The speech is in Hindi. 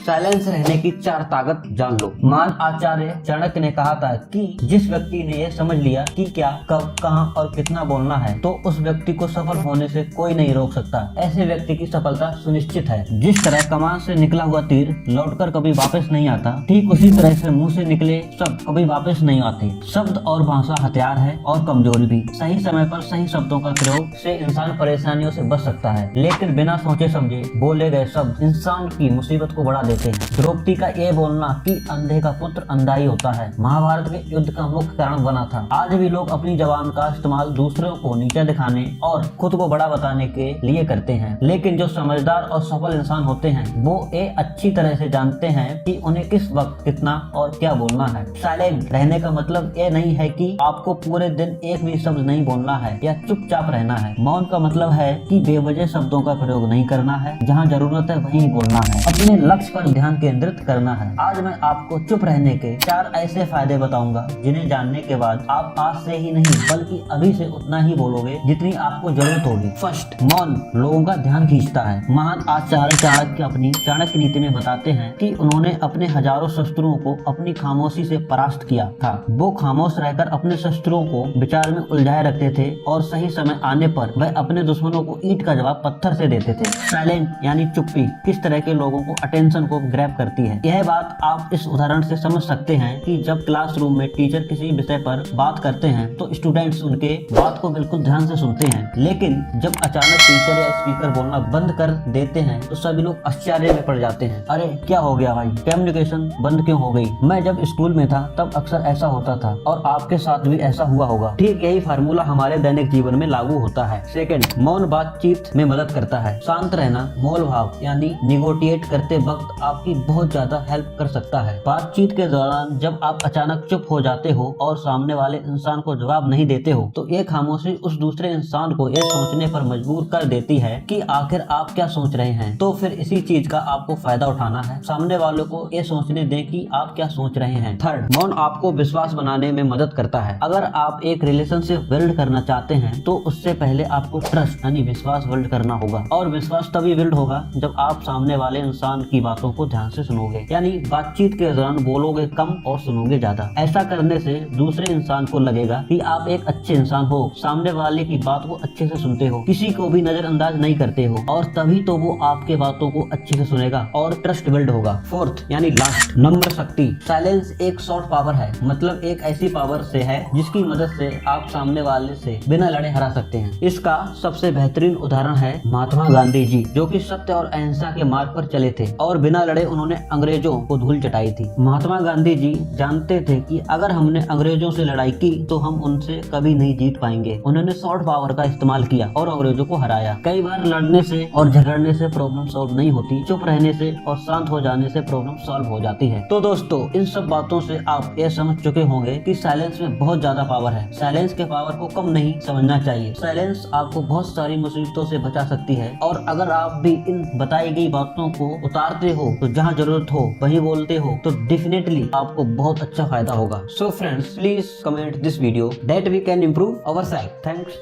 साइलेंस रहने की 4 ताकत जान लो। महान आचार्य चाणक्य ने कहा था कि जिस व्यक्ति ने यह समझ लिया कि क्या, कब, कहां और कितना बोलना है, तो उस व्यक्ति को सफल होने से कोई नहीं रोक सकता। ऐसे व्यक्ति की सफलता सुनिश्चित है। जिस तरह कमान से निकला हुआ तीर लौटकर कभी वापस नहीं आता, ठीक उसी तरह से मुंह से निकले शब्द कभी वापस नहीं आते। शब्द और भाषा हथियार है और कमजोरी भी। सही समय पर सही शब्दों का प्रयोग से इंसान परेशानियों से बच सकता है, लेकिन बिना सोचे समझे बोले गए शब्द इंसान की मुसीबत को बढ़ा देते हैं। द्रौपदी का ये बोलना कि अंधे का पुत्र अंधा ही होता है, महाभारत के युद्ध का मुख्य कारण बना था। आज भी लोग अपनी जबान का इस्तेमाल दूसरों को नीचा दिखाने और खुद को बड़ा बताने के लिए करते हैं, लेकिन जो समझदार और सफल इंसान होते हैं वो ये अच्छी तरह से जानते हैं कि उन्हें किस वक्त कितना और क्या बोलना है। साइलेंट रहने का मतलब ये नहीं है कि आपको पूरे दिन एक भी शब्द नहीं बोलना है या चुपचाप रहना है। मौन का मतलब है कि बेवजह शब्दों का प्रयोग नहीं करना है, जहाँ जरूरत है वहीं बोलना है। अपने लक्ष्य पर ध्यान केंद्रित करना है। आज मैं आपको चुप रहने के 4 ऐसे फायदे बताऊंगा जिन्हें जानने के बाद आप आज से ही नहीं बल्कि अभी से उतना ही बोलोगे जितनी आपको जरूरत होगी। फर्स्ट, मौन लोगों का ध्यान खींचता है। महान आचार्य चाणक्य अपनी चाणक्य नीति में बताते हैं कि उन्होंने अपने हजारों शत्रुओं को अपनी खामोशी से परास्त किया था। वो खामोश रहकर अपने शत्रुओं को विचार में उलझाए रखते थे और सही समय आने पर वह अपने दुश्मनों को ईंट का जवाब पत्थर से देते थे। साइलेंट यानी चुप्पी किस तरह के लोगों को अटेंशन को ग्रैब करती है, यह बात आप इस उदाहरण से समझ सकते हैं कि जब क्लासरूम में टीचर किसी विषय पर बात करते हैं तो स्टूडेंट्स उनके बात को बिल्कुल ध्यान से सुनते हैं, लेकिन जब अचानक टीचर या स्पीकर बोलना बंद कर देते हैं तो सभी लोग आश्चर्य में पड़ जाते हैं। अरे क्या हो गया भाई, कम्युनिकेशन बंद क्यों हो गई? मैं जब स्कूल में था तब अक्सर ऐसा होता था और आपके साथ भी ऐसा हुआ होगा। ठीक यही फार्मूला हमारे दैनिक जीवन में लागू होता है। सेकंड, मौन बातचीत में मदद करता है। शांत रहना मोल भाव यानी निगोटिएट करते वक्त आपकी बहुत ज्यादा हेल्प कर सकता है। बातचीत के दौरान जब आप अचानक चुप हो जाते हो और सामने वाले इंसान को जवाब नहीं देते हो तो ये खामोशी उस दूसरे इंसान को ये सोचने पर मजबूर कर देती है कि आखिर आप क्या सोच रहे हैं। तो फिर इसी चीज का आपको फायदा उठाना है। सामने वालों को ये सोचने दें कि आप क्या सोच रहे हैं। थर्ड, मौन आपको विश्वास बनाने में मदद करता है। अगर आप एक रिलेशनशिप बिल्ड करना चाहते हैं तो उससे पहले आपको ट्रस्ट यानी विश्वास बिल्ड करना होगा, और विश्वास तभी बिल्ड होगा जब आप सामने वाले इंसान की बातों को ध्यान से सुनोगे, यानी बातचीत के दौरान बोलोगे कम और सुनोगे ज्यादा। ऐसा करने से दूसरे इंसान को लगेगा कि आप एक अच्छे इंसान हो, सामने वाले की बात को अच्छे से सुनते हो, किसी को भी नजरअंदाज नहीं करते हो, और तभी तो वो आपके बातों को अच्छे से सुनेगा और ट्रस्ट बिल्ड होगा। फोर्थ यानी लास्ट, नम्र शक्ति। साइलेंस एक सॉफ्ट पावर है, मतलब एक ऐसी पावर से है जिसकी मदद से आप सामने वाले से बिना लड़े हरा सकते हैं। इसका सबसे बेहतरीन उदाहरण है महात्मा गांधी जी, जो कि सत्य और अहिंसा के मार्ग पर चले थे और बिना लड़े उन्होंने अंग्रेजों को धूल चटाई थी। महात्मा गांधी जी जानते थे कि अगर हमने अंग्रेजों से लड़ाई की तो हम उनसे कभी नहीं जीत पाएंगे। उन्होंने सॉफ्ट पावर का इस्तेमाल किया और अंग्रेजों को हराया। कई बार लड़ने से और झगड़ने से प्रॉब्लम सॉल्व नहीं होती, चुप रहने से और शांत हो जाने से प्रॉब्लम सॉल्व हो जाती है। तो दोस्तों, इन सब बातों से आप ये समझ चुके होंगे कि साइलेंस में बहुत ज्यादा पावर है। साइलेंस के पावर को कम नहीं समझना चाहिए। साइलेंस आपको बहुत सारी मुसीबतों से बचा सकती है, और अगर आप भी इन बताई गई बातों को उतारते हो तो जहाँ जरूरत हो वहीं बोलते हो तो डेफिनेटली आपको बहुत अच्छा फायदा होगा। So friends, please comment this video that we can improve our self. Thanks.